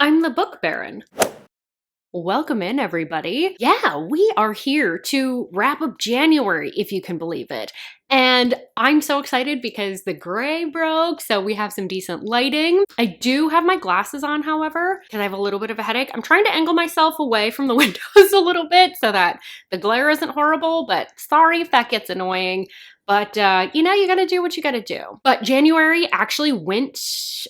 I'm the Book Baron. Welcome in, everybody. Yeah, we are here to wrap up January, if you can believe it. And I'm so excited because the gray broke, so we have some decent lighting. I do have my glasses on, however, because I have a little bit of a headache. I'm trying to angle myself away from the windows a little bit so that the glare isn't horrible, but sorry if that gets annoying. But, you know, you gotta do what you gotta do. But January actually went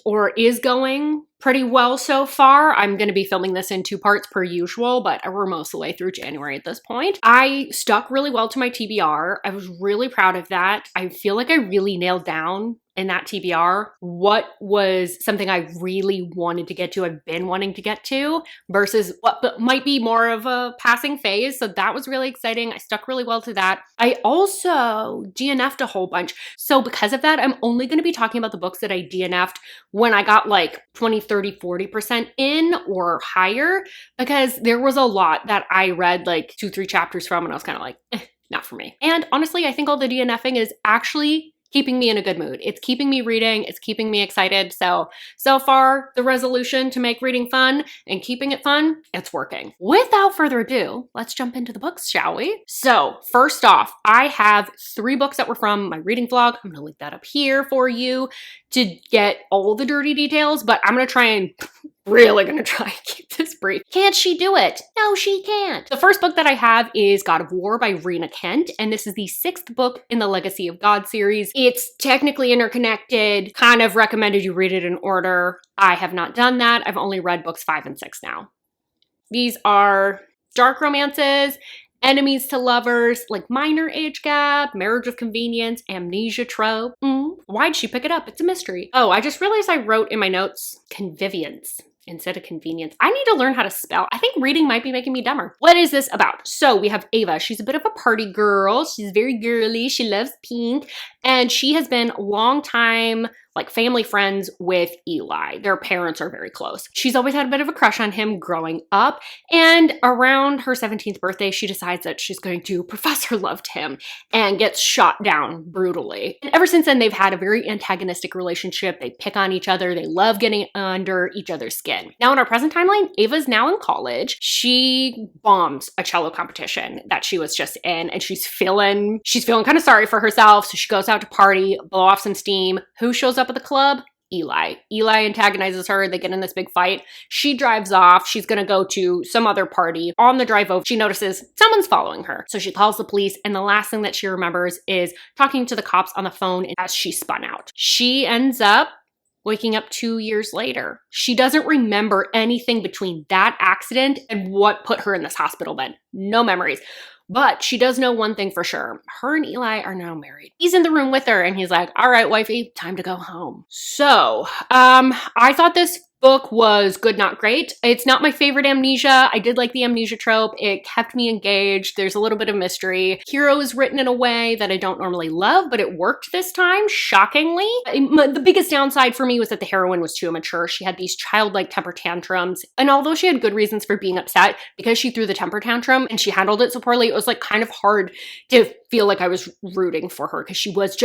or is going pretty well so far. I'm gonna be filming this in 2 parts per usual, but we're most of the way through January at this point. I stuck really well to my TBR. I was really proud of that. I feel like I really nailed down in that TBR what was something I really wanted to get to, I've been wanting to get to, versus what might be more of a passing phase. So that was really exciting. I stuck really well to that. I also DNF'd a whole bunch. So because of that, I'm only going to be talking about the books that I DNF'd when I got like 20, 30, 40% in or higher, because there was a lot that I read like 2-3 chapters from and I was kind of like, not for me. And honestly, I think all the DNFing is actually keeping me in a good mood. It's keeping me reading. It's keeping me excited. So far, the resolution to make reading fun and keeping it fun, it's working. Without further ado, let's jump into the books, shall we? So first off, I have 3 books that were from my reading vlog. I'm gonna link that up here for you to get all the dirty details, but I'm gonna try and keep this brief. Can't she do it? No, she can't. The first book that I have is God of War by Rena Kent, and this is the 6th book in the Legacy of God series. It's technically interconnected, kind of recommended you read it in order. I have not done that. I've only read books 5 and 6 now. These are dark romances, enemies to lovers, like minor age gap, marriage of convenience, amnesia trope. Why'd she pick it up? It's a mystery. Oh, I just realized I wrote in my notes convivience instead of convenience. I need to learn how to spell. I think reading might be making me dumber. What is this about? So we have Ava. She's a bit of a party girl. She's very girly. She loves pink. And she has been a long time like family friends with Eli. Their parents are very close. She's always had a bit of a crush on him growing up. And around her 17th birthday, she decides that she's going to profess her love to him and gets shot down brutally. And ever since then, they've had a very antagonistic relationship. They pick on each other. They love getting under each other's skin. Now in our present timeline, Ava's now in college. She bombs a cello competition that she was just in, and she's feeling kind of sorry for herself. So she goes out to party, blow off some steam. Who shows up at the club? Eli. Eli antagonizes her. They get in this big fight. She drives off. She's going to go to some other party. On the drive over, she notices someone's following her. So she calls the police, and the last thing that she remembers is talking to the cops on the phone as she spun out. She ends up waking up 2 years later. She doesn't remember anything between that accident and what put her in this hospital bed. No memories. But she does know one thing for sure. Her and Eli are now married. He's in the room with her and he's like, all right, wifey, time to go home. So, I thought this book was good, not great. It's not my favorite amnesia. I did like the amnesia trope. It kept me engaged. There's a little bit of mystery. Hero is written in a way that I don't normally love, but it worked this time, shockingly. The biggest downside for me was that the heroine was too immature. She had these childlike temper tantrums. And although she had good reasons for being upset, because she threw the temper tantrum and she handled it so poorly, it was like kind of hard to feel like I was rooting for her because she was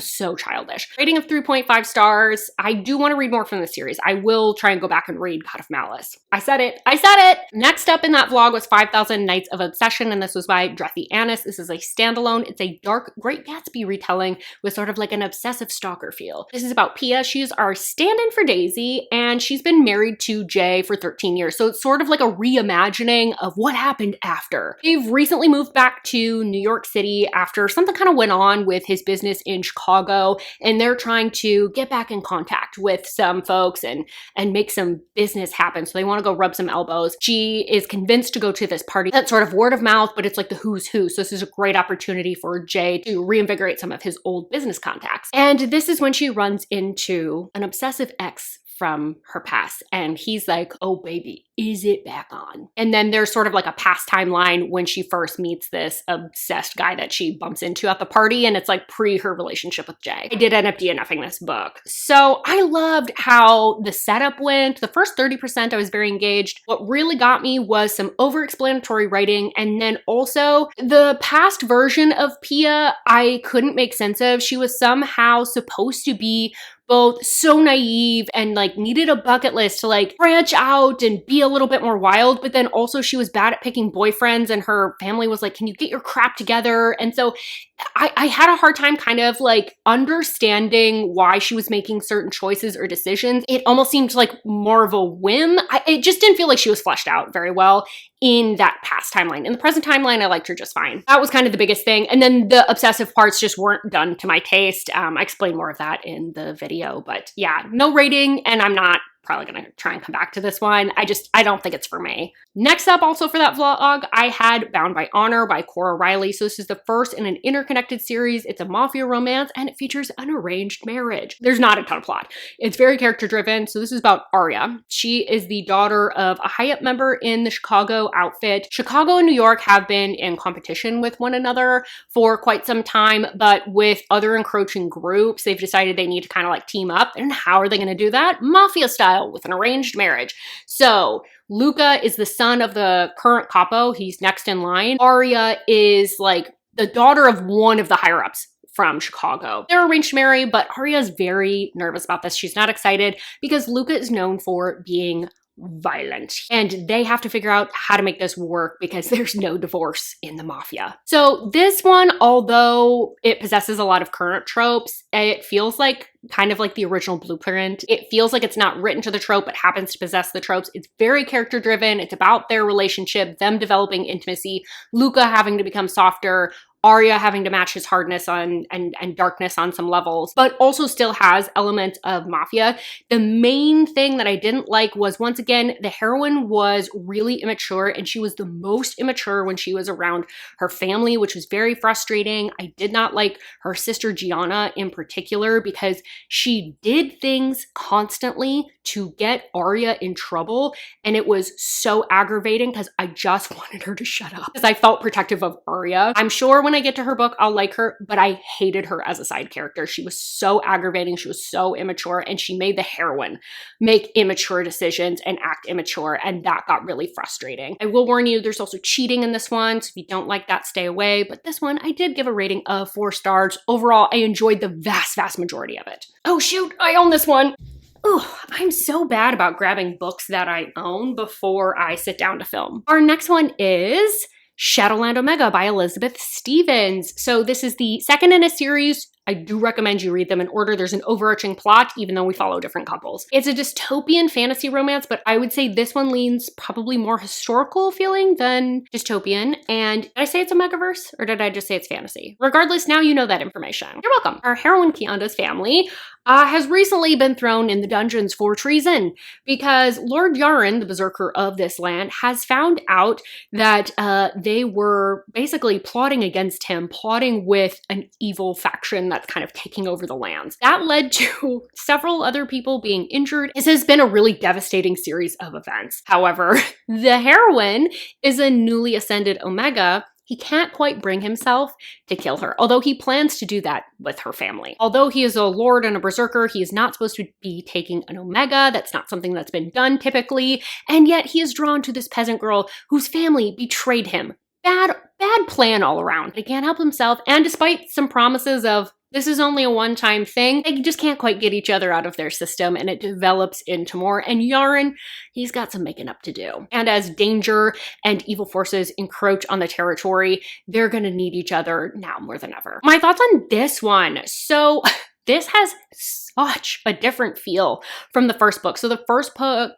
so childish. Rating of 3.5 stars. I do want to read more from the series. I will try and go back and read God of Malice. I said it. Next up in that vlog was 5,000 Nights of Obsession, and this was by Drethy Annis. This is a standalone. It's a dark Great Gatsby retelling with sort of like an obsessive stalker feel. This is about Pia. She's our stand-in for Daisy, and she's been married to Jay for 13 years. So it's sort of like a reimagining of what happened after. They've recently moved back to New York City after something kind of went on with his business in Chicago, and they're trying to get back in contact with some folks and make some business happen. So they want to go rub some elbows. She is convinced to go to this party. That's sort of word of mouth, but it's like the who's who. So this is a great opportunity for Jay to reinvigorate some of his old business contacts. And this is when she runs into an obsessive ex from her past. And he's like, oh baby, is it back on? And then there's sort of like a past timeline when she first meets this obsessed guy that she bumps into at the party, and it's like pre her relationship with Jay. I did end up DNFing this book. So I loved how the setup went. The first 30% I was very engaged. What really got me was some over-explanatory writing, and then also the past version of Pia I couldn't make sense of. She was somehow supposed to be both so naive and like needed a bucket list to like branch out and be a little bit more wild, but then also she was bad at picking boyfriends, and her family was like, can you get your crap together? And so I had a hard time kind of like understanding why she was making certain choices or decisions. It almost seemed like more of a whim. It just didn't feel like she was fleshed out very well in that past timeline. In the present timeline, I liked her just fine. That was kind of the biggest thing. And then the obsessive parts just weren't done to my taste. I explained more of that in the video, but yeah, no rating, and I'm not probably gonna try and come back to this one. I don't think it's for me. Next up, also for that vlog, I had Bound by Honor by Cora Riley. So this is the first in an interconnected series. It's a mafia romance, and it features an arranged marriage. There's not a ton of plot. It's very character driven. So this is about Arya. She is the daughter of a high-up member in the Chicago outfit. Chicago and New York have been in competition with one another for quite some time, but with other encroaching groups, they've decided they need to kind of like team up. And how are they gonna do that? Mafia style, with an arranged marriage. So Luca is the son of the current capo. He's next in line. Arya is like the daughter of one of the higher ups from Chicago. They're arranged to marry, but Arya is very nervous about this. She's not excited because Luca is known for being violent, and they have to figure out how to make this work because there's no divorce in the mafia. So this one, although it possesses a lot of current tropes, it feels like kind of like the original blueprint. It feels like it's not written to the trope, but happens to possess the tropes. It's very character driven. It's about their relationship, them developing intimacy, Luca having to become softer, Arya having to match his hardness and darkness on some levels, but also still has elements of mafia. The main thing that I didn't like was, once again, the heroine was really immature, and she was the most immature when she was around her family, which was very frustrating. I did not like her sister Gianna in particular because she did things constantly to get Arya in trouble, and it was so aggravating because I just wanted her to shut up because I felt protective of Arya. I'm sure when I get to her book, I'll like her, but I hated her as a side character. She was so aggravating. She was so immature, and she made the heroine make immature decisions and act immature, and that got really frustrating. I will warn you, there's also cheating in this one, so if you don't like that, stay away. But this one, I did give a rating of 4 stars. Overall, I enjoyed the vast majority of it. Oh shoot, I own this one. Oh, I'm so bad about grabbing books that I own before I sit down to film. Our next one is Shadowland Omega by Elizabeth Stevens. So this is the second in a series. I do recommend you read them in order. There's an overarching plot, even though we follow different couples. It's a dystopian fantasy romance, but I would say this one leans probably more historical feeling than dystopian. And did I say it's a megaverse, or did I just say it's fantasy? Regardless, now you know that information. You're welcome. Our heroine Kianda's family has recently been thrown in the dungeons for treason because Lord Yaren, the berserker of this land, has found out that they were basically plotting against him, plotting with an evil faction that's kind of taking over the lands. That led to several other people being injured. This has been a really devastating series of events. However, the heroine is a newly ascended Omega. He can't quite bring himself to kill her, although he plans to do that with her family. Although he is a lord and a berserker, he is not supposed to be taking an Omega. That's not something that's been done typically. And yet he is drawn to this peasant girl whose family betrayed him. Bad plan all around. He can't help himself. And despite some promises of this is only a one-time thing, they just can't quite get each other out of their system, and it develops into more. And Yaren, he's got some making up to do. And as danger and evil forces encroach on the territory, they're gonna need each other now more than ever. My thoughts on this one. So this has such a different feel from the first book. So the first book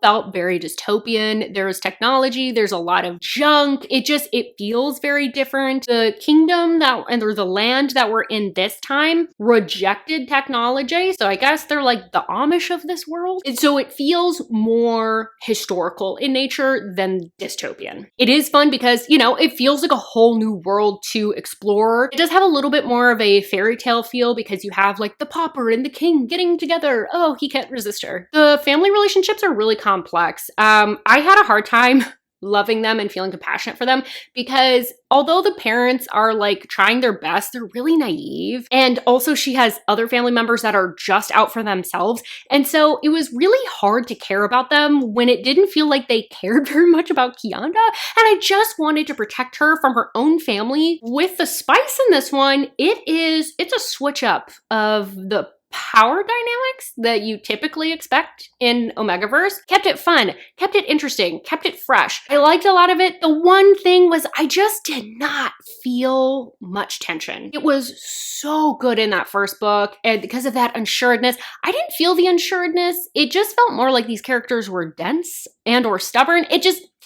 felt very dystopian. There's technology, there's a lot of junk. It feels very different. The kingdom or the land that we're in this time rejected technology. So I guess they're like the Amish of this world. And so it feels more historical in nature than dystopian. It is fun because, it feels like a whole new world to explore. It does have a little bit more of a fairy tale feel because you have like the pauper and the king getting together. Oh, he can't resist her. The family family relationships are really complex. I had a hard time loving them and feeling compassionate for them because although the parents are like trying their best, they're really naive. And also she has other family members that are just out for themselves. And so it was really hard to care about them when it didn't feel like they cared very much about Kianda. And I just wanted to protect her from her own family. With the spice in this one, it's a switch up of the power dynamics that you typically expect in Omegaverse. Kept it fun, kept it interesting, kept it fresh. I liked a lot of it. The one thing was I just did not feel much tension. It was so good in that first book, and because of that unsuredness, I didn't feel the unsuredness. It just felt more like these characters were dense and or stubborn.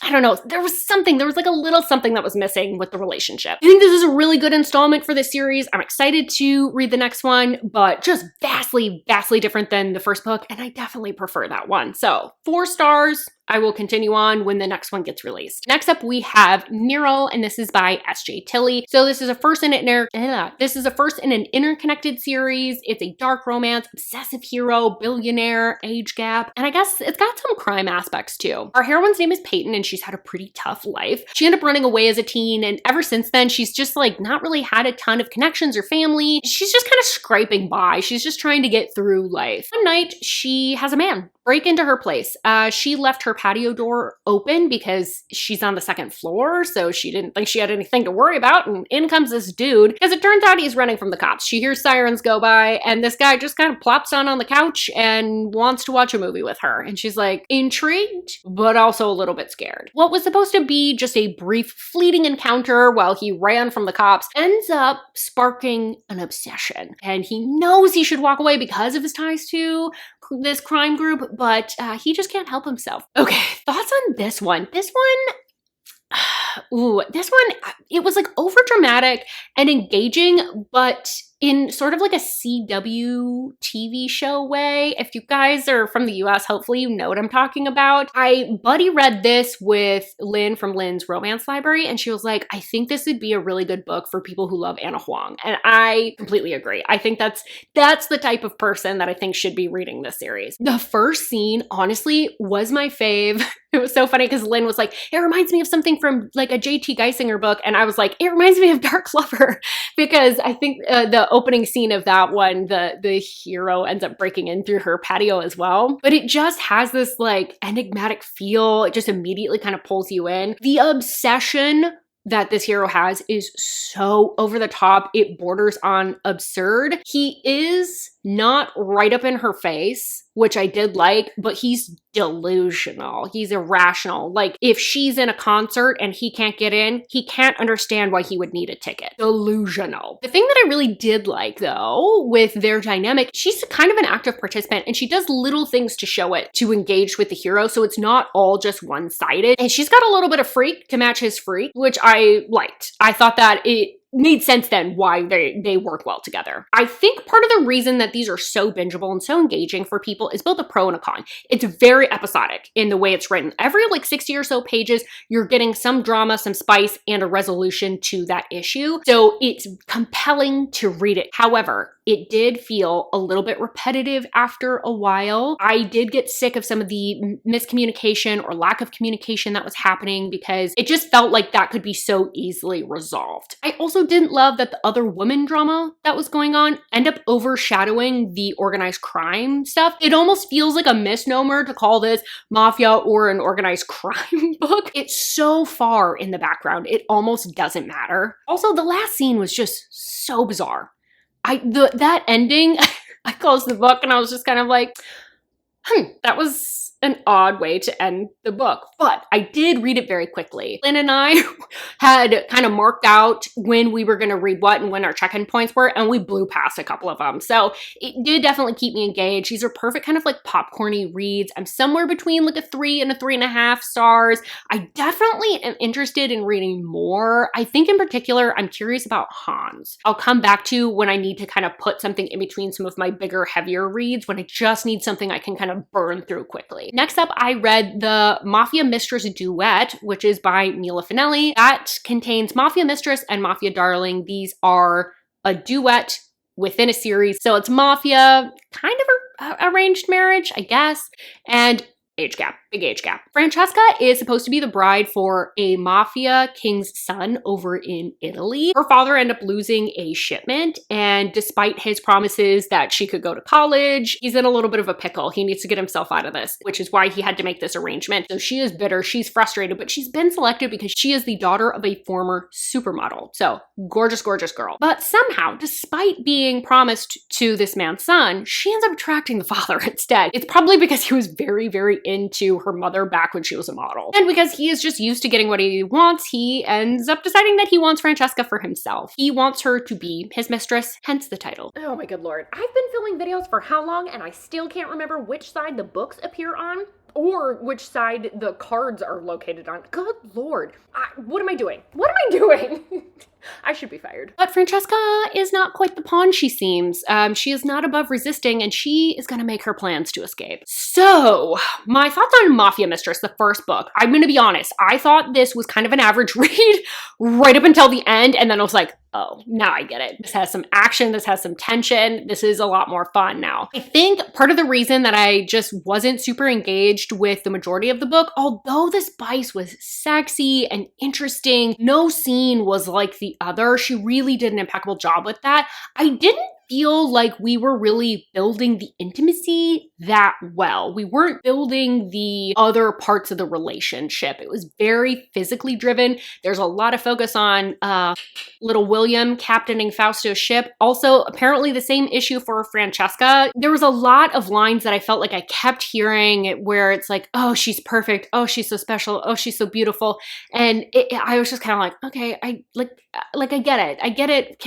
I don't know, there was like a little something that was missing with the relationship. I think this is a really good installment for this series. I'm excited to read the next one, but just vastly, vastly different than the first book, and I definitely prefer that one. So 4 stars. I will continue on when the next one gets released. Next up, we have Mural, and this is by S.J. Tilley. So this is a first in an interconnected series. It's a dark romance, obsessive hero, billionaire, age gap, and I guess it's got some crime aspects too. Our heroine's name is Peyton, and she's had a pretty tough life. She ended up running away as a teen, and ever since then, she's just like not really had a ton of connections or family. She's just kind of scraping by. She's just trying to get through life. One night, she has a man break into her place. She left her patio door open because she's on the 2nd floor, so she didn't think she had anything to worry about, and in comes this dude, because it turns out he's running from the cops. She hears sirens go by, and this guy just kind of plops down on the couch and wants to watch a movie with her, and she's like intrigued, but also a little bit scared. What was supposed to be just a brief, fleeting encounter while he ran from the cops ends up sparking an obsession, and he knows he should walk away because of his ties to this crime group, but he just can't help himself. Okay, thoughts on this one? This one, it was like over dramatic and engaging, but in sort of like a CW TV show way. If you guys are from the US, hopefully you know what I'm talking about. I buddy read this with Lynn from Lynn's Romance Library, and she was like, I think this would be a really good book for people who love Anna Huang. And I completely agree. I think that's the type of person that I think should be reading this series. The first scene, honestly, was my fave. It was so funny because Lynn was like, it reminds me of something from like a J.T. Geisinger book. And I was like, it reminds me of Dark Lover, because I think the opening scene of that one, the hero ends up breaking in through her patio as well. But it just has this like enigmatic feel. It just immediately kind of pulls you in. The obsession that this hero has is so over the top. It borders on absurd. He is not right up in her face, which I did like, but he's delusional. He's irrational. Like, if she's in a concert and he can't get in, he can't understand why he would need a ticket. Delusional. The thing that I really did like, though, with their dynamic, she's kind of an active participant, and she does little things to show it, to engage with the hero, so it's not all just one-sided. And she's got a little bit of freak to match his freak, which I liked. I thought that it made sense then why they work well together. I think part of the reason that these are so bingeable and so engaging for people is both a pro and a con. It's very episodic in the way it's written. Every like 60 or so pages, you're getting some drama, some spice, and a resolution to that issue. So it's compelling to read it. However, it did feel a little bit repetitive after a while. I did get sick of some of the miscommunication or lack of communication that was happening, because it just felt like that could be so easily resolved. I also didn't love that the other woman drama that was going on ended up overshadowing the organized crime stuff. It almost feels like a misnomer to call this mafia or an organized crime book. It's so far in the background, it almost doesn't matter. Also, the last scene was just so bizarre. That ending, I closed the book and I was just kind of like, that was an odd way to end the book. But I did read it very quickly. Lynn and I had kind of marked out when we were going to read what and when our check-in points were, and we blew past a couple of them. So it did definitely keep me engaged. These are perfect kind of like popcorny reads. I'm somewhere between like a 3 and a 3.5 stars. I definitely am interested in reading more. I think in particular, I'm curious about Hans. I'll come back to when I need to kind of put something in between some of my bigger, heavier reads, when I just need something I can kind of burn through quickly. Next up, I read the Mafia Mistress Duet, which is by Mila Finelli. That contains Mafia Mistress and Mafia Darling. These are a duet within a series. So it's Mafia, kind of a arranged marriage, I guess. And age gap, big age gap. Francesca is supposed to be the bride for a mafia king's son over in Italy. Her father ended up losing a shipment, and despite his promises that she could go to college, he's in a little bit of a pickle. He needs to get himself out of this, which is why he had to make this arrangement. So she is bitter, she's frustrated, but she's been selected because she is the daughter of a former supermodel. So gorgeous, gorgeous girl. But somehow, despite being promised to this man's son, she ends up attracting the father instead. It's probably because he was very, very into her mother back when she was a model. And because he is just used to getting what he wants, he ends up deciding that he wants Francesca for himself. He wants her to be his mistress, hence the title. Oh my good lord. I've been filming videos for how long and I still can't remember which side the books appear on or which side the cards are located on. Good lord. What am I doing? What am I doing? I should be fired. But Francesca is not quite the pawn she seems. She is not above resisting, and she is gonna make her plans to escape. So, my thoughts on Mafia Mistress, the first book. I'm gonna be honest, I thought this was kind of an average read right up until the end, and then I was like, oh, now I get it. This has some action, this has some tension, this is a lot more fun now. I think part of the reason that I just wasn't super engaged with the majority of the book, although the spice was sexy and interesting, no scene was like the other. She really did an impeccable job with that. I didn't feel like we were really building the intimacy that well. We weren't building the other parts of the relationship. It was very physically driven. There's a lot of focus on little William captaining Fausto's ship. Also, apparently the same issue for Francesca. There was a lot of lines that I felt like I kept hearing where it's like, oh, she's perfect. Oh, she's so special. Oh, she's so beautiful. And I was just kind of like, okay, I get it. I get it.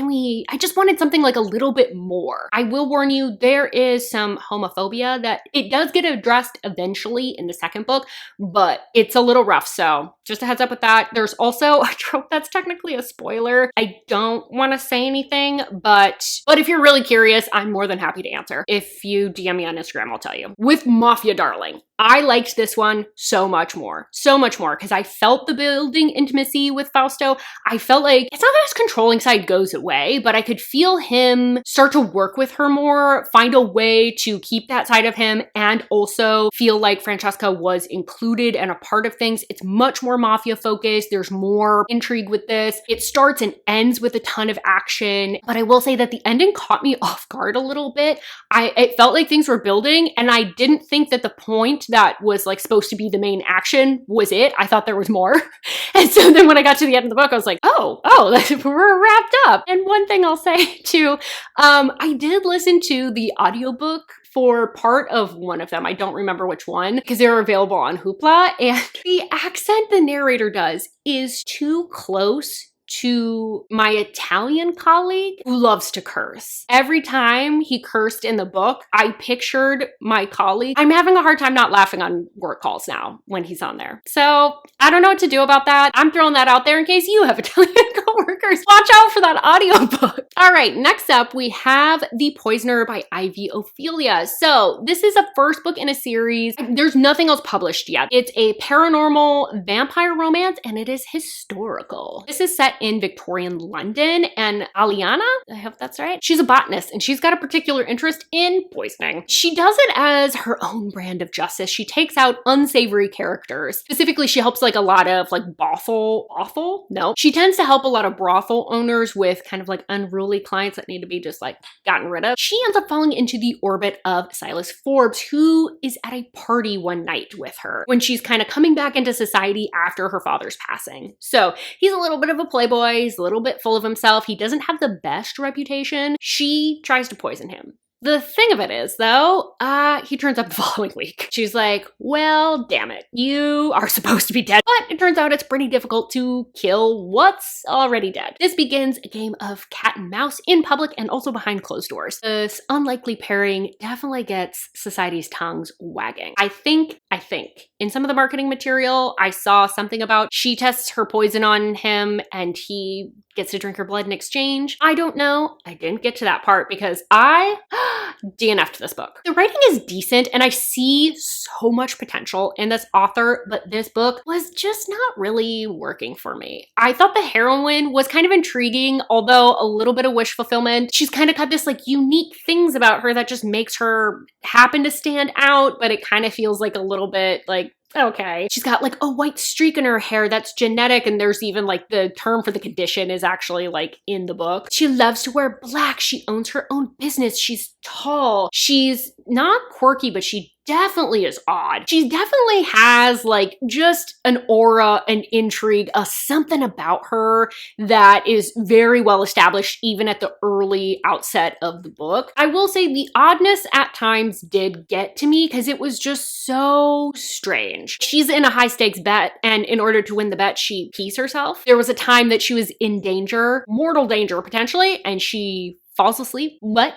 I just wanted something like a little bit more. I will warn you, there is some homophobia that it does get addressed eventually in the second book, but it's a little rough. So just a heads up with that. There's also a trope that's technically a spoiler. I don't want to say anything, but if you're really curious, I'm more than happy to answer. If you DM me on Instagram, I'll tell you. With Mafia Darling, I liked this one so much more, because I felt the building intimacy with Fausto. I felt like it's not that his controlling side goes away, but I could feel him start to work with her more, find a way to keep that side of him, and also feel like Francesca was included and a part of things. It's much more mafia focused. There's more intrigue with this. It starts and ends with a ton of action, but I will say that the ending caught me off guard a little bit. It felt like things were building, and I didn't think that the point that was like supposed to be the main action was it. I thought there was more. And so then when I got to the end of the book, I was like, oh, we're wrapped up. And one thing I'll say too, I did listen to the audiobook for part of one of them. I don't remember which one because they're available on Hoopla. And the accent the narrator does is too close to my Italian colleague who loves to curse. Every time he cursed in the book, I pictured my colleague. I'm having a hard time not laughing on work calls now when he's on there. So I don't know what to do about that. I'm throwing that out there in case you have Italian coworkers. Watch out for that audiobook. All right, next up we have The Poisoner by Ivy Ophelia. So this is a first book in a series. There's nothing else published yet. It's a paranormal vampire romance and it is historical. This is set in Victorian London, and Aliana, I hope that's right, she's a botanist and she's got a particular interest in poisoning. She does it as her own brand of justice. She takes out unsavory characters. Specifically, she helps like a lot of like she tends to help a lot of brothel owners with kind of like unruly clients that need to be just like gotten rid of. She ends up falling into the orbit of Silas Forbes, who is at a party one night with her when she's kind of coming back into society after her father's passing. So he's a little bit of a playboy. He's a little bit full of himself. He doesn't have the best reputation. She tries to poison him. The thing of it is, though, he turns up the following week. She's like, well, damn it, you are supposed to be dead. But it turns out it's pretty difficult to kill what's already dead. This begins a game of cat and mouse in public and also behind closed doors. This unlikely pairing definitely gets society's tongues wagging. I think in some of the marketing material, I saw something about she tests her poison on him and he gets to drink her blood in exchange. I don't know. I didn't get to that part because I DNF'd this book. The writing is decent and I see so much potential in this author, but this book was just not really working for me. I thought the heroine was kind of intriguing, although a little bit of wish fulfillment. She's kind of got this like unique things about her that just makes her happen to stand out, but it kind of feels like a little bit like, okay. She's got like a white streak in her hair that's genetic, and there's even like the term for the condition is actually like in the book. She loves to wear black. She owns her own business. She's tall. She's not quirky, but she definitely is odd. She definitely has like just an aura, an intrigue, something about her that is very well established even at the early outset of the book. I will say the oddness at times did get to me because it was just so strange. She's in a high stakes bet, and in order to win the bet, she pees herself. There was a time that she was in danger, mortal danger potentially, and she falls asleep. What?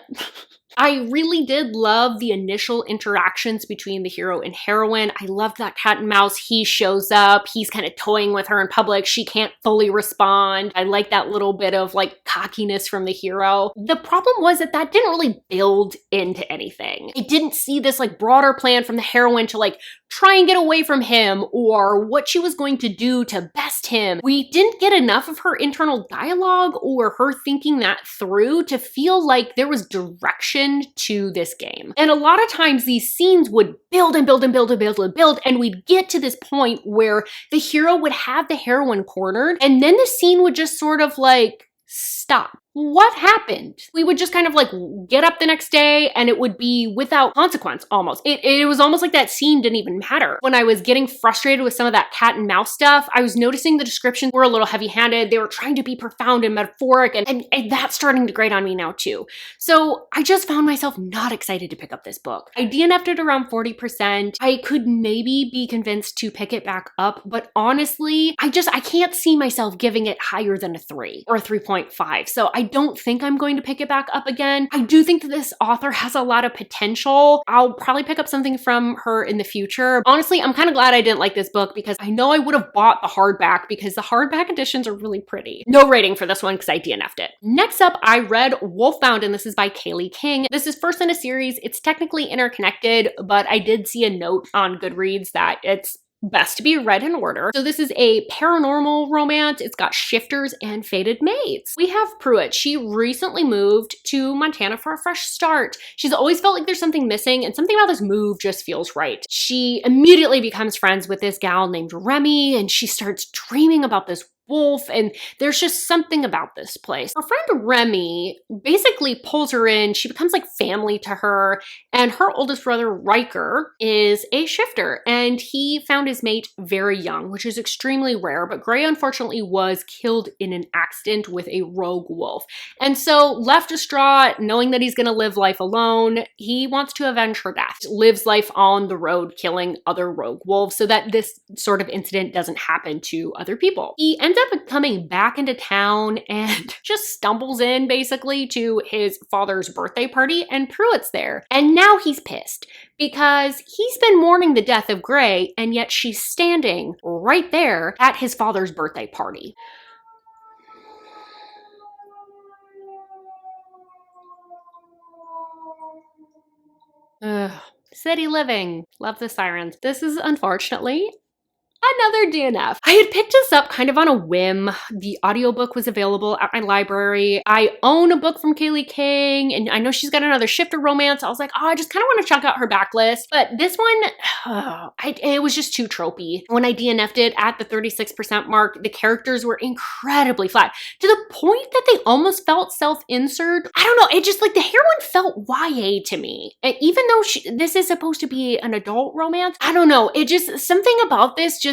I really did love the initial interactions between the hero and heroine. I loved that cat and mouse. He shows up, he's kind of toying with her in public. She can't fully respond. I like that little bit of like cockiness from the hero. The problem was that that didn't really build into anything. I didn't see this like broader plan from the heroine to like try and get away from him or what she was going to do to best him. We didn't get enough of her internal dialogue or her thinking that through to feel like there was direction to this game. And a lot of times these scenes would build and build and build and build and build, and we'd get to this point where the hero would have the heroine cornered, and then the scene would just sort of like stop. What happened? We would just kind of like get up the next day and it would be without consequence almost. It was almost like that scene didn't even matter. When I was getting frustrated with some of that cat and mouse stuff, I was noticing the descriptions were a little heavy-handed. They were trying to be profound and metaphoric, and that's starting to grate on me now too. So I just found myself not excited to pick up this book. I DNF'd it around 40%. I could maybe be convinced to pick it back up, but honestly, I can't see myself giving it higher than a 3 or a 3.5. So I don't think I'm going to pick it back up again. I do think that this author has a lot of potential. I'll probably pick up something from her in the future. Honestly, I'm kind of glad I didn't like this book because I know I would have bought the hardback because the hardback editions are really pretty. No rating for this one because I DNF'd it. Next up, I read Wolfbound, and this is by Kaylee King. This is first in a series. It's technically interconnected, but I did see a note on Goodreads that it's best to be read in order. So this is a paranormal romance. It's got shifters and fated mates. We have Pruitt. She recently moved to Montana for a fresh start. She's always felt like there's something missing, and something about this move just feels right. She immediately becomes friends with this gal named Remy, and she starts dreaming about this wolf, and there's just something about this place. Her friend Remy basically pulls her in. She becomes like family to her, and her oldest brother Riker is a shifter, and he found his mate very young, which is extremely rare, but Gray unfortunately was killed in an accident with a rogue wolf. And so left distraught, knowing that he's gonna live life alone, he wants to avenge her death. Lives life on the road, killing other rogue wolves so that this sort of incident doesn't happen to other people. He ends up coming back into town and just stumbles in basically to his father's birthday party, and Pruitt's there. And now he's pissed because he's been mourning the death of Gray, and yet she's standing right there at his father's birthday party. Ugh. City living. Love the sirens. This is unfortunately another DNF. I had picked this up kind of on a whim. The audiobook was available at my library. I own a book from Kaylee King, and I know she's got another shifter romance. I was like, oh, I just kind of want to check out her backlist. But this one, it was just too tropey. When I DNF'd it at the 36% mark, the characters were incredibly flat to the point that they almost felt self-insert. I don't know, it just like the heroine felt YA to me. And even though this is supposed to be an adult romance, I don't know, it just, something about this just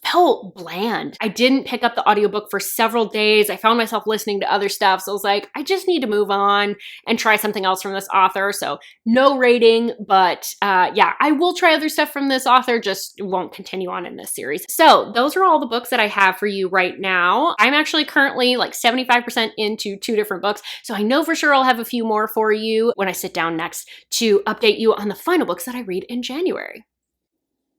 felt bland. I didn't pick up the audiobook for several days. I found myself listening to other stuff. So I was like, I just need to move on and try something else from this author. So no rating, but yeah, I will try other stuff from this author, just won't continue on in this series. So those are all the books that I have for you right now. I'm actually currently like 75% into 2 different books. So I know for sure I'll have a few more for you when I sit down next to update you on the final books that I read in January.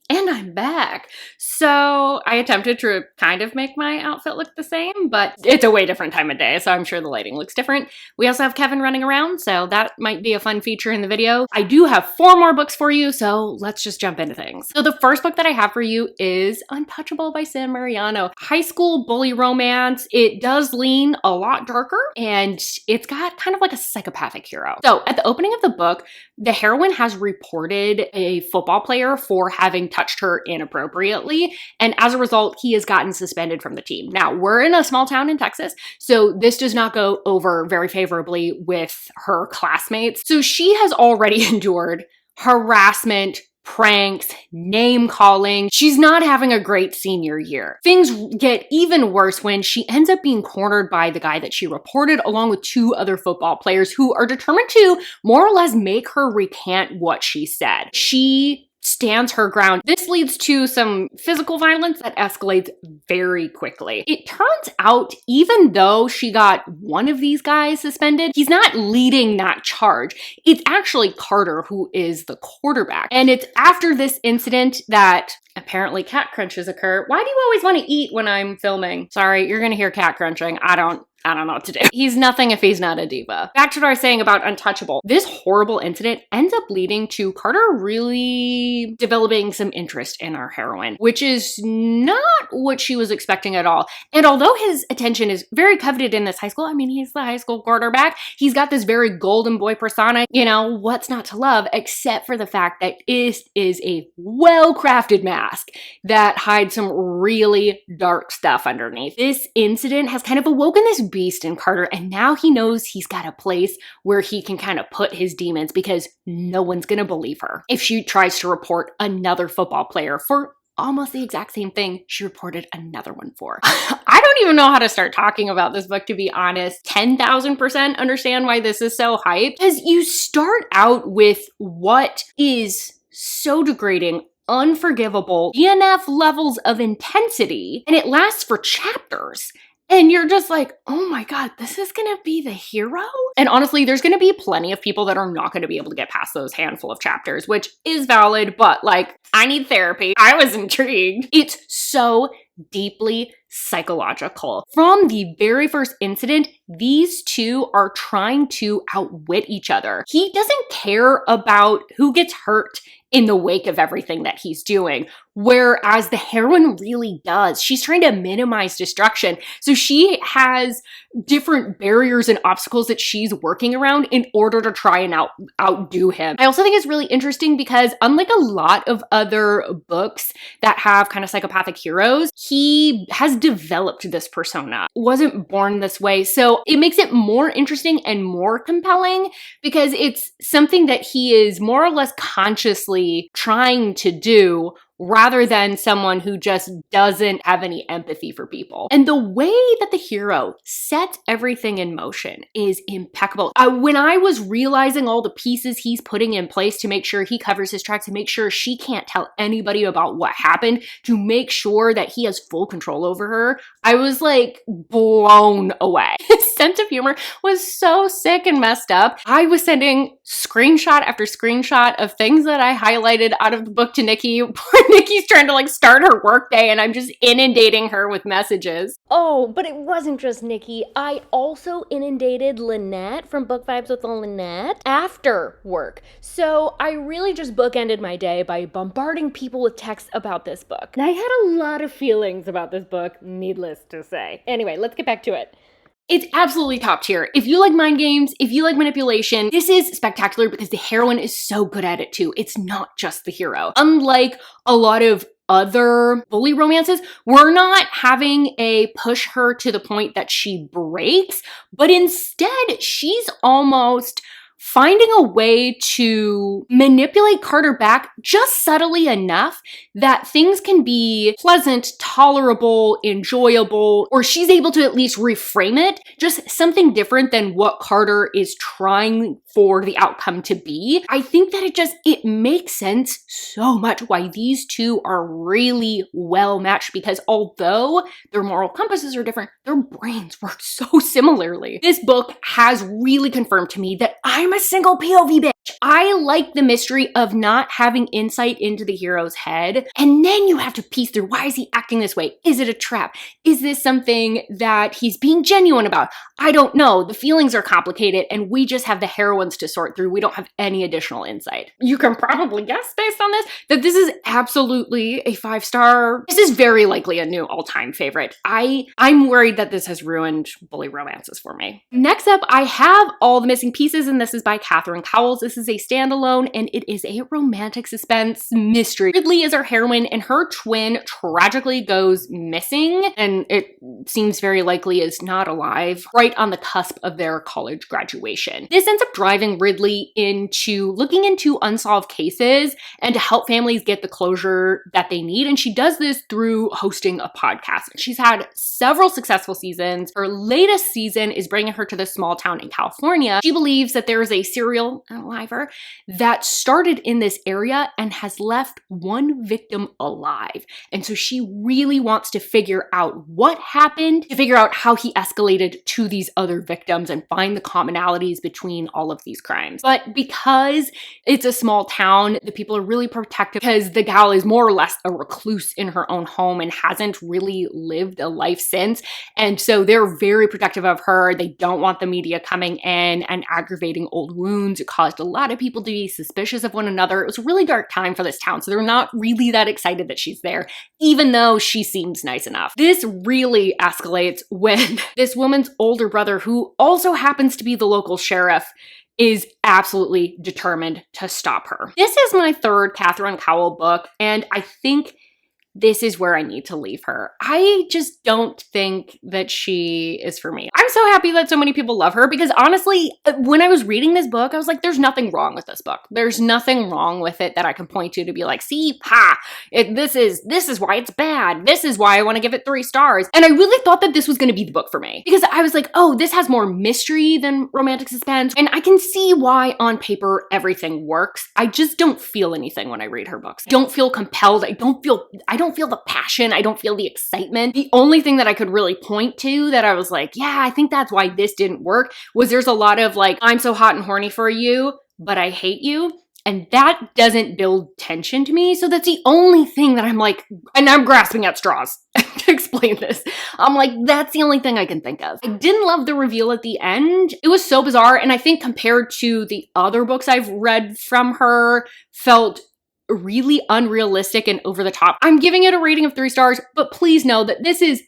And I'm back. So I attempted to kind of make my outfit look the same, but it's a way different time of day, so I'm sure the lighting looks different. We also have Kevin running around, so that might be a fun feature in the video. I do have 4 more books for you, so let's just jump into things. So the first book that I have for you is Untouchable by San Mariano. High school bully romance. It does lean a lot darker, and it's got kind of like a psychopathic hero. So at the opening of the book, the heroine has reported a football player for having touched her inappropriately, and as a result, he has gotten suspended from the team. Now, we're in a small town in Texas, so this does not go over very favorably with her classmates. So she has already endured harassment, pranks, name calling. She's not having a great senior year. Things get even worse when she ends up being cornered by the guy that she reported, along with 2 other football players who are determined to more or less make her recant what she said. She stands her ground. This leads to some physical violence that escalates very quickly. It turns out, even though she got one of these guys suspended, he's not leading that charge. It's actually Carter who is the quarterback. And it's after this incident that apparently cat crunches occur. Why do you always want to eat when I'm filming? Sorry, you're gonna hear cat crunching. I don't know what to do. He's nothing if he's not a diva. Back to what I was saying about Untouchable. This horrible incident ends up leading to Carter really developing some interest in our heroine, which is not what she was expecting at all. And although his attention is very coveted in this high school, I mean, he's the high school quarterback, he's got this very golden boy persona, you know, what's not to love, except for the fact that it is a well-crafted mask that hides some really dark stuff underneath. This incident has kind of awoken this beast in Carter, and now he knows he's got a place where he can kind of put his demons, because no one's gonna believe her if she tries to report another football player for almost the exact same thing she reported another one for. I don't even know how to start talking about this book, to be honest. 10,000% understand why this is so hyped, because you start out with what is so degrading, unforgivable, DNF levels of intensity, and it lasts for chapters. And you're just like, oh my God, this is gonna be the hero? And honestly, there's gonna be plenty of people that are not gonna be able to get past those handful of chapters, which is valid, but like, I need therapy. I was intrigued. It's so deeply psychological. From the very first incident, these 2 are trying to outwit each other. He doesn't care about who gets hurt in the wake of everything that he's doing, whereas the heroine really does. She's trying to minimize destruction. So she has different barriers and obstacles that she's working around in order to try and outdo him. I also think it's really interesting because unlike a lot of other books that have kind of psychopathic heroes, he has developed this persona. Wasn't born this way. So it makes it more interesting and more compelling because it's something that he is more or less consciously trying to do, rather than someone who just doesn't have any empathy for people. And the way that the hero sets everything in motion is impeccable. When I was realizing all the pieces he's putting in place to make sure he covers his tracks, to make sure she can't tell anybody about what happened, to make sure that he has full control over her, I was like blown away. His sense of humor was so sick and messed up. I was sending screenshot after screenshot of things that I highlighted out of the book to Nikki. Nikki's trying to like start her workday and I'm just inundating her with messages. Oh, but it wasn't just Nikki. I also inundated Lynette from Book Vibes with Lynette after work. So I really just bookended my day by bombarding people with texts about this book. And I had a lot of feelings about this book, needless to say. Anyway, let's get back to it. It's absolutely top tier. If you like mind games, if you like manipulation, this is spectacular because the heroine is so good at it too. It's not just the hero. Unlike a lot of other bully romances, we're not having a push her to the point that she breaks, but instead she's almost finding a way to manipulate Carter back just subtly enough that things can be pleasant, tolerable, enjoyable, or she's able to at least reframe it, just something different than what Carter is trying for the outcome to be. I think that it makes sense so much why these two are really well matched, because although their moral compasses are different, their brains work so similarly. This book has really confirmed to me that I'm a single POV bitch. I like the mystery of not having insight into the hero's head. And then you have to piece through, why is he acting this way? Is it a trap? Is this something that he's being genuine about? I don't know. The feelings are complicated and we just have the heroines to sort through. We don't have any additional insight. You can probably guess based on this that this is absolutely a 5-star. This is very likely a new all-time favorite. I'm worried that this has ruined bully romances for me. Next up, I have All the Missing Pieces, and this is by Catherine Cowles. This is a standalone, and it is a romantic suspense mystery. Ridley is our heroine, and her twin tragically goes missing, and it seems very likely is not alive, right on the cusp of their college graduation. This ends up driving Ridley into looking into unsolved cases and to help families get the closure that they need, and she does this through hosting a podcast. She's had several successful seasons. Her latest season is bringing her to this small town in California. She believes that there is a serial lifer that started in this area and has left one victim alive. And so she really wants to figure out what happened, to figure out how he escalated to these other victims and find the commonalities between all of these crimes. But because it's a small town, the people are really protective because the gal is more or less a recluse in her own home and hasn't really lived a life since. And so they're very protective of her. They don't want the media coming in and aggravating old wounds. It caused a lot of people to be suspicious of one another. It was a really dark time for this town, so they're not really that excited that she's there, even though she seems nice enough. This really escalates when this woman's older brother, who also happens to be the local sheriff, is absolutely determined to stop her. This is my third Catherine Cowles book, and I think this is where I need to leave her. I just don't think that she is for me. I'm so happy that so many people love her because honestly, when I was reading this book, I was like, there's nothing wrong with this book. There's nothing wrong with it that I can point to be like, see, this is why it's bad. This is why I want to give it 3 stars. And I really thought that this was going to be the book for me because I was like, oh, this has more mystery than romantic suspense. And I can see why on paper everything works. I just don't feel anything when I read her books. I don't feel compelled. I don't feel the passion. I don't feel the excitement. The only thing that I could really point to that I was like, yeah, I think that's why this didn't work was there's a lot of like, I'm so hot and horny for you, but I hate you. And that doesn't build tension to me. So that's the only thing that I'm like, and I'm grasping at straws to explain this. I'm like, that's the only thing I can think of. I didn't love the reveal at the end. It was so bizarre. And I think compared to the other books I've read from her, felt really unrealistic and over the top. I'm giving it a rating of 3 stars, but please know that this is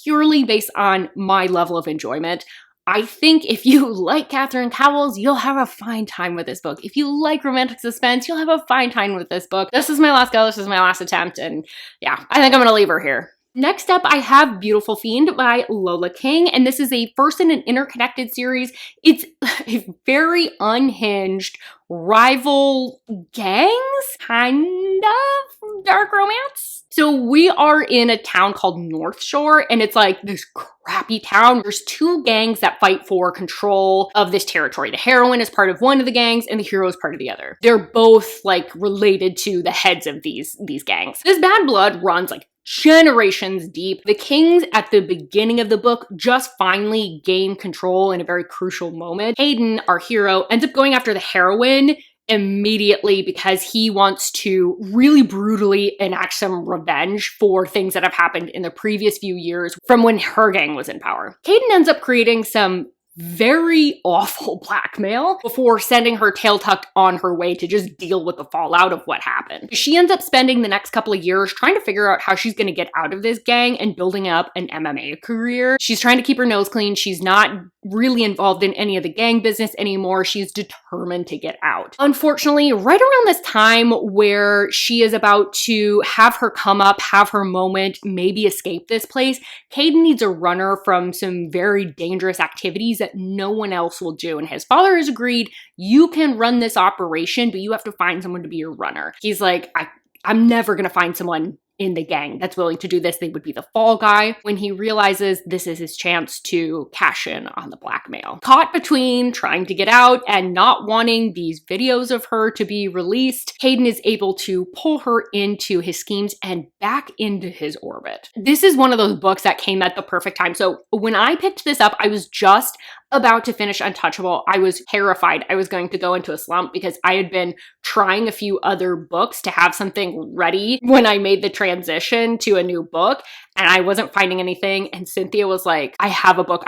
purely based on my level of enjoyment. I think if you like Catherine Cowles, you'll have a fine time with this book. If you like romantic suspense, you'll have a fine time with this book. This is my last go. This is my last attempt. And yeah, I think I'm gonna leave her here. Next up, I have Beautiful Fiend by Lola King, and this is a first in an interconnected series. It's a very unhinged rival gangs, kind of dark romance. So we are in a town called North Shore, and it's like this crappy town. There's 2 gangs that fight for control of this territory. The heroine is part of one of the gangs, and the hero is part of the other. They're both like related to the heads of these gangs. This bad blood runs like generations deep. The Kings at the beginning of the book just finally gain control in a very crucial moment. Hayden, our hero, ends up going after the heroine immediately because he wants to really brutally enact some revenge for things that have happened in the previous few years from when her gang was in power. Hayden ends up creating some very awful blackmail before sending her tail tucked on her way to just deal with the fallout of what happened. She ends up spending the next couple of years trying to figure out how she's going to get out of this gang and building up an MMA career. She's trying to keep her nose clean. She's not really involved in any of the gang business anymore. She's determined to get out. Unfortunately, right around this time where she is about to have her come up, have her moment, maybe escape this place, Caden needs a runner from some very dangerous activities that no one else will do. And his father has agreed, you can run this operation, but you have to find someone to be your runner. He's like, I'm never going to find someone in the gang that's willing to do this. They would be the fall guy when he realizes this is his chance to cash in on the blackmail. Caught between trying to get out and not wanting these videos of her to be released, Hayden is able to pull her into his schemes and back into his orbit. This is one of those books that came at the perfect time. So when I picked this up, I was just about to finish Untouchable. I was terrified I was going to go into a slump because I had been trying a few other books to have something ready when I made the transition to a new book, and I wasn't finding anything. And Cynthia was like, I have a book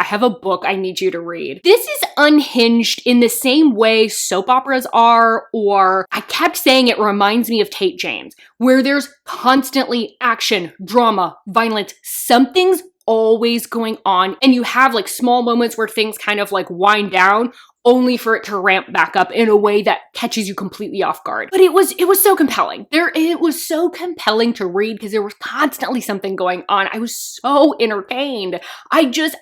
I need you to read. This is unhinged in the same way soap operas are, or I kept saying it reminds me of Tate James, where there's constantly action, drama, violence, something's always going on, and you have like small moments where things kind of like wind down only for it to ramp back up in a way that catches you completely off guard. But it was so compelling. It was so compelling to read because there was constantly something going on. I was so entertained.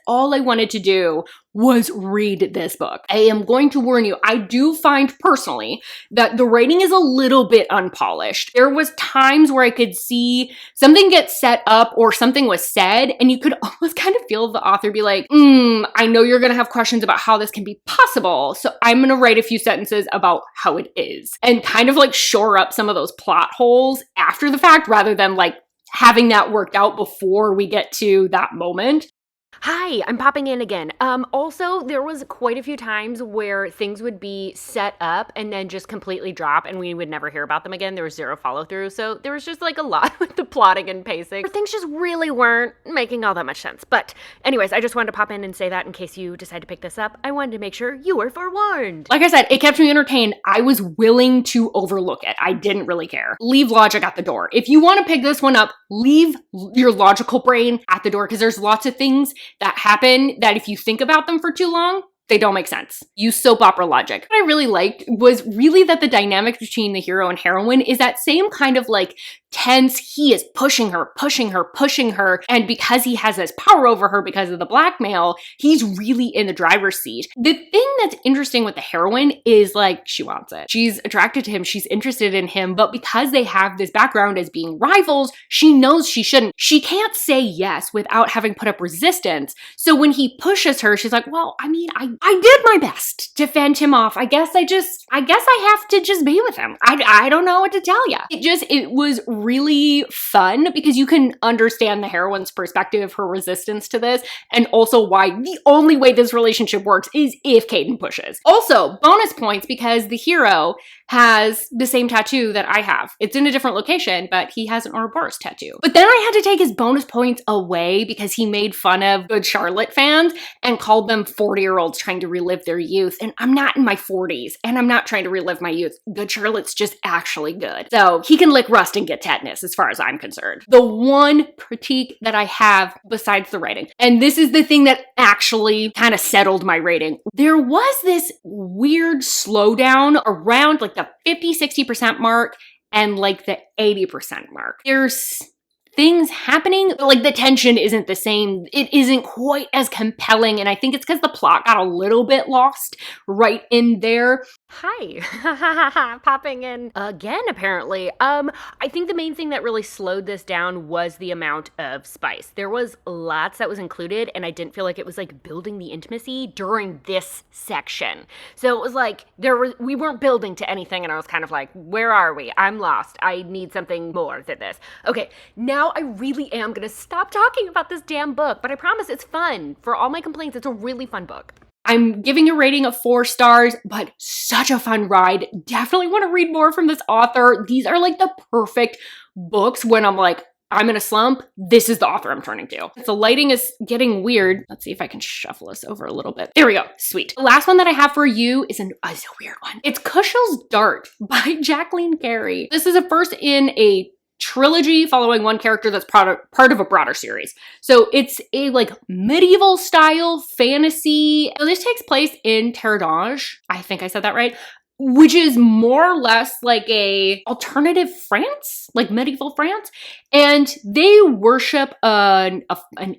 All I wanted to do was read this book. I am going to warn you, I do find personally that the writing is a little bit unpolished. There was times where I could see something get set up or something was said, and you could almost kind of feel the author be like, I know you're gonna have questions about how this can be possible, so I'm gonna write a few sentences about how it is, and kind of like shore up some of those plot holes after the fact rather than like having that worked out before we get to that moment. Hi, I'm popping in again. Also, there was quite a few times where things would be set up and then just completely drop and we would never hear about them again. There was zero follow through. So there was just like a lot with the plotting and pacing. Things just really weren't making all that much sense. But anyways, I just wanted to pop in and say that in case you decide to pick this up. I wanted to make sure you were forewarned. Like I said, it kept me entertained. I was willing to overlook it. I didn't really care. Leave logic at the door. If you want to pick this one up, leave your logical brain at the door because there's lots of things that happen that if you think about them for too long, they don't make sense. Use soap opera logic. What I really liked was really that the dynamic between the hero and heroine is that same kind of like tense, he is pushing her. And because he has this power over her because of the blackmail, he's really in the driver's seat. The thing that's interesting with the heroine is like, she wants it. She's attracted to him. She's interested in him. But because they have this background as being rivals, she knows she shouldn't. She can't say yes without having put up resistance. So when he pushes her, she's like, well, I mean, I did my best to fend him off. I guess I have to just be with him. I don't know what to tell you. It was really fun because you can understand the heroine's perspective, her resistance to this, and also why the only way this relationship works is if Caden pushes. Also, bonus points because the hero has the same tattoo that I have. It's in a different location, but he has an Ouroboros tattoo. But then I had to take his bonus points away because he made fun of Good Charlotte fans and called them 40-year-olds trying to relive their youth. And I'm not in my 40s, and I'm not trying to relive my youth. Good Charlotte's just actually good. So he can lick rust and get tetanus as far as I'm concerned. The one critique that I have besides the writing, and this is the thing that actually kind of settled my rating, there was this weird slowdown around like the 50-60% mark and like the 80% mark. There's things happening, but like the tension isn't the same. It isn't quite as compelling, and I think it's because the plot got a little bit lost right in there. Hi, popping in again, apparently. I think the main thing that really slowed this down was the amount of spice. There was lots that was included, and I didn't feel like it was like building the intimacy during this section. So it was like we weren't building to anything, and I was kind of like, where are we? I'm lost. I need something more than this. Okay, now I really am gonna stop talking about this damn book, but I promise it's fun. For all my complaints, it's a really fun book. I'm giving a rating of 4 stars, but such a fun ride. Definitely want to read more from this author. These are like the perfect books when I'm like, I'm in a slump. This is the author I'm turning to. The lighting is getting weird. Let's see if I can shuffle this over a little bit. There we go. Sweet. The last one that I have for you is a weird one. It's Cushel's Dart by Jacqueline Carey. This is a first in a trilogy following one character that's part of a broader series. So it's a like medieval style fantasy. So this takes place in Terranage. I think I said that right. Which is more or less like a alternative France, like medieval France. And they worship an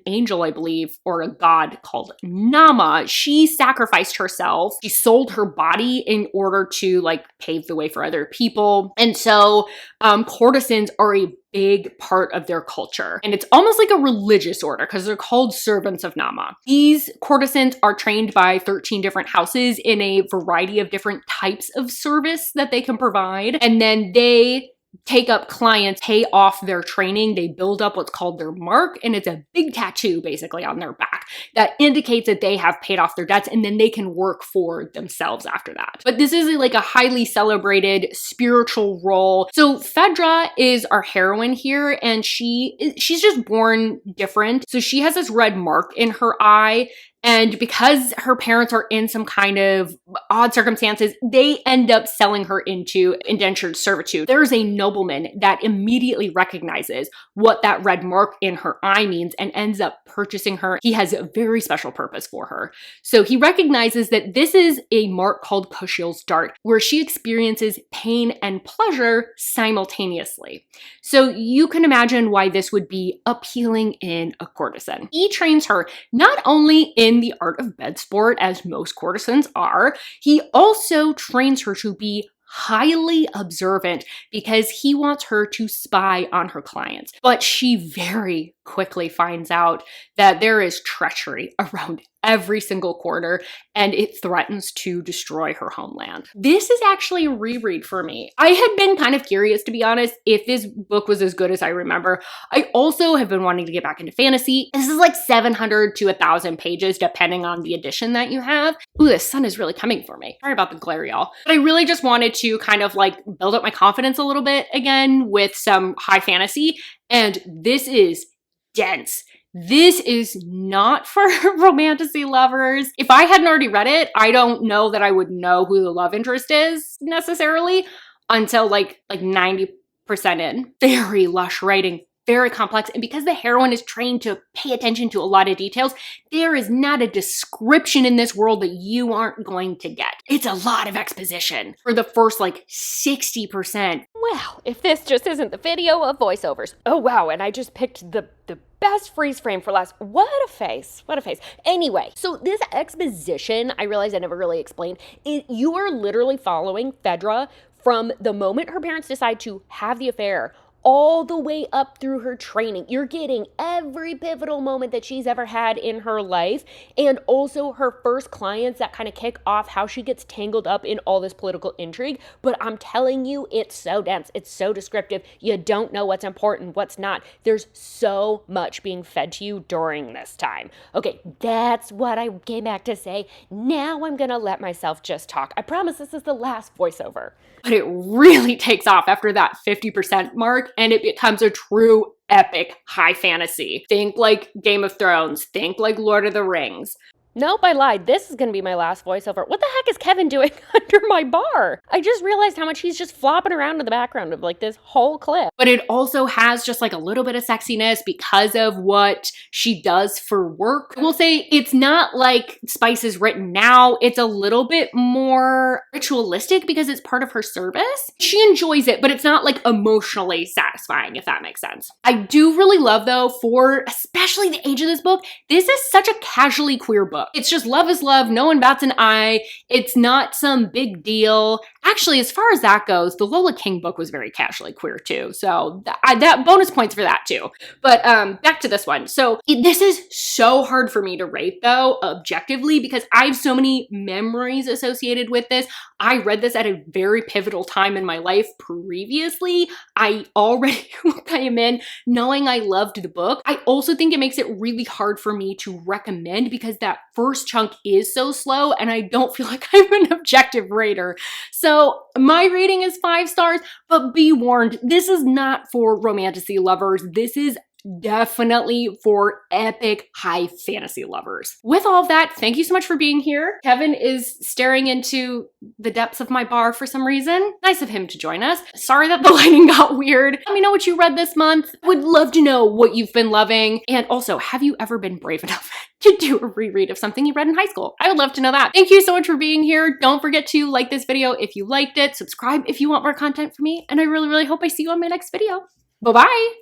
angel, I believe, or a god called Nama. She sacrificed herself. She sold her body in order to like pave the way for other people. And so courtesans are a big part of their culture. And it's almost like a religious order because they're called servants of Nama. These courtesans are trained by 13 different houses in a variety of different types of service that they can provide. And then they take up clients, pay off their training. They build up what's called their mark, and it's a big tattoo basically on their back that indicates that they have paid off their debts, and then they can work for themselves after that. But this is like a highly celebrated spiritual role. So Phaedra is our heroine here, and she's just born different. So she has this red mark in her eye. And because her parents are in some kind of odd circumstances, they end up selling her into indentured servitude. There's a nobleman that immediately recognizes what that red mark in her eye means and ends up purchasing her. He has a very special purpose for her. So he recognizes that this is a mark called Kushiel's dart, where she experiences pain and pleasure simultaneously. So you can imagine why this would be appealing in a courtesan. He trains her not only in the art of bed sport, as most courtesans are, he also trains her to be highly observant because he wants her to spy on her clients. But she very quickly finds out that there is treachery around every single corner, and it threatens to destroy her homeland. This is actually a reread for me. I had been kind of curious, to be honest, if this book was as good as I remember. I also have been wanting to get back into fantasy. This is like 700 to 1,000 pages, depending on the edition that you have. Ooh, the sun is really coming for me. Sorry about the glare, y'all. But I really just wanted to kind of like build up my confidence a little bit again with some high fantasy, and this is dense. This is not for romantasy lovers. If I hadn't already read it, I don't know that I would know who the love interest is necessarily until like 90% in. Very lush writing, very complex. And because the heroine is trained to pay attention to a lot of details, there is not a description in this world that you aren't going to get. It's a lot of exposition for the first like 60%. Well, if this just isn't the video of voiceovers. Oh wow, and I just picked the best freeze frame for last. What a face. What a face. Anyway, so this exposition, I realized I never really explained, you are literally following Phaedra from the moment her parents decide to have the affair all the way up through her training. You're getting every pivotal moment that she's ever had in her life, and also her first clients that kind of kick off how she gets tangled up in all this political intrigue. But I'm telling you, it's so dense. It's so descriptive. You don't know what's important, what's not. There's so much being fed to you during this time. Okay, that's what I came back to say. Now I'm gonna let myself just talk. I promise this is the last voiceover. But it really takes off after that 50% mark, and it becomes a true epic high fantasy. Think like Game of Thrones, think like Lord of the Rings. Nope, I lied. This is going to be my last voiceover. What the heck is Kevin doing under my bar? I just realized how much he's just flopping around in the background of like this whole clip. But it also has just like a little bit of sexiness because of what she does for work. I will say it's not like Spice is written now. It's a little bit more ritualistic because it's part of her service. She enjoys it, but it's not like emotionally satisfying, if that makes sense. I do really love though, for especially the age of this book, this is such a casually queer book. It's just love is love, no one bats an eye. It's not some big deal. Actually, as far as that goes, the Lola King book was very casually queer too. So that bonus points for that too. But back to this one. So this is so hard for me to rate though, objectively, because I have so many memories associated with this. I read this at a very pivotal time in my life previously. I already came in knowing I loved the book. I also think it makes it really hard for me to recommend because that first chunk is so slow and I don't feel like I'm an objective rater. So my rating is 5 stars, but be warned, this is not for romantasy lovers. This is definitely for epic high fantasy lovers. With all of that, thank you so much for being here. Kevin is staring into the depths of my bar for some reason. Nice of him to join us. Sorry that the lighting got weird. Let me know what you read this month. Would love to know what you've been loving. And also, have you ever been brave enough to do a reread of something you read in high school? I would love to know that. Thank you so much for being here. Don't forget to like this video if you liked it, subscribe if you want more content from me, and I really, really hope I see you on my next video. Bye-bye.